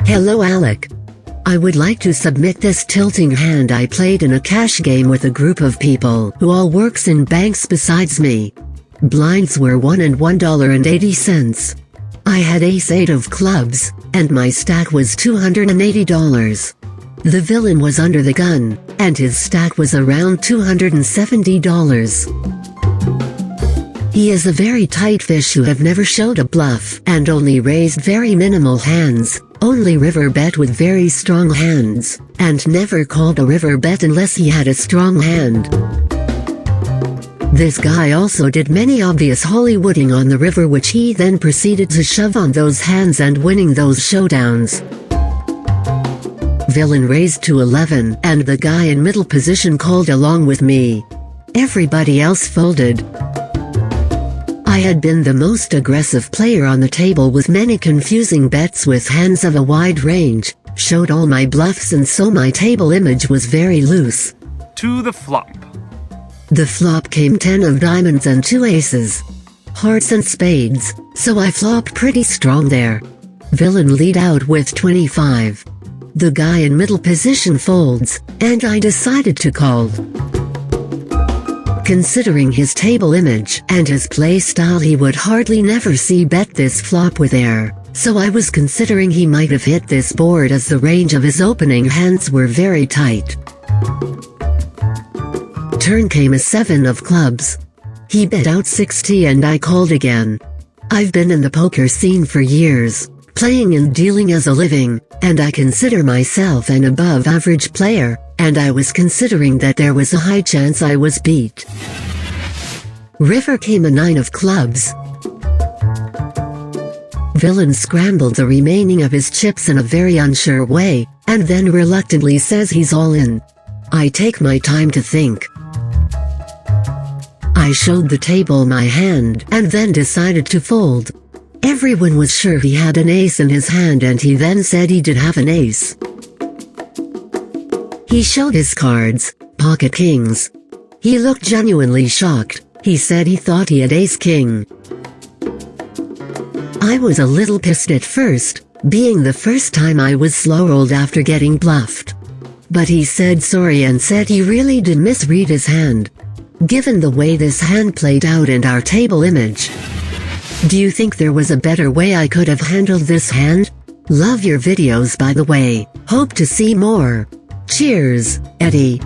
Hello Alec. I would like to submit this tilting hand I played in a cash game with a group of people who all works in banks besides me. Blinds were $1 and $1.80. I had ace-8 of clubs, and my stack was $280. The villain was under the gun, and his stack was around $270. He is a very tight fish who have never showed a bluff and only raised very minimal hands, only river bet with very strong hands, and never called a river bet unless he had a strong hand. This guy also did many obvious Hollywooding on the river which he then proceeded to shove on those hands and winning those showdowns. Villain raised to 11 and the guy in middle position called along with me. Everybody else folded. I had been the most aggressive player on the table with many confusing bets with hands of a wide range, showed all my bluffs and so my table image was very loose. To the flop. The flop came 10 of diamonds and 2 aces. Hearts and spades, so I flopped pretty strong there. Villain lead out with 25. The guy in middle position folds, and I decided to call. Considering his table image and his play style he would hardly never see bet this flop with air, so I was considering he might have hit this board as the range of his opening hands were very tight. Turn came a 7 of clubs. He bet out 60 and I called again. I've been in the poker scene for years, playing and dealing as a living, and I consider myself an above average player, and I was considering that there was a high chance I was beat. River came a 9 of clubs. Villain scrambled the remaining of his chips in a very unsure way, and then reluctantly says he's all in. I take my time to think. I showed the table my hand and then decided to fold. Everyone was sure he had an ace in his hand and he then said he did have an ace. He showed his cards, pocket kings. He looked genuinely shocked. He said he thought he had ace-king. I was a little pissed at first, being the first time I was slow-rolled after getting bluffed. But he said sorry and said he really did misread his hand. Given the way this hand played out and our table image. Do you think there was a better way I could have handled this hand? Love your videos by the way, hope to see more. Cheers, Eddy.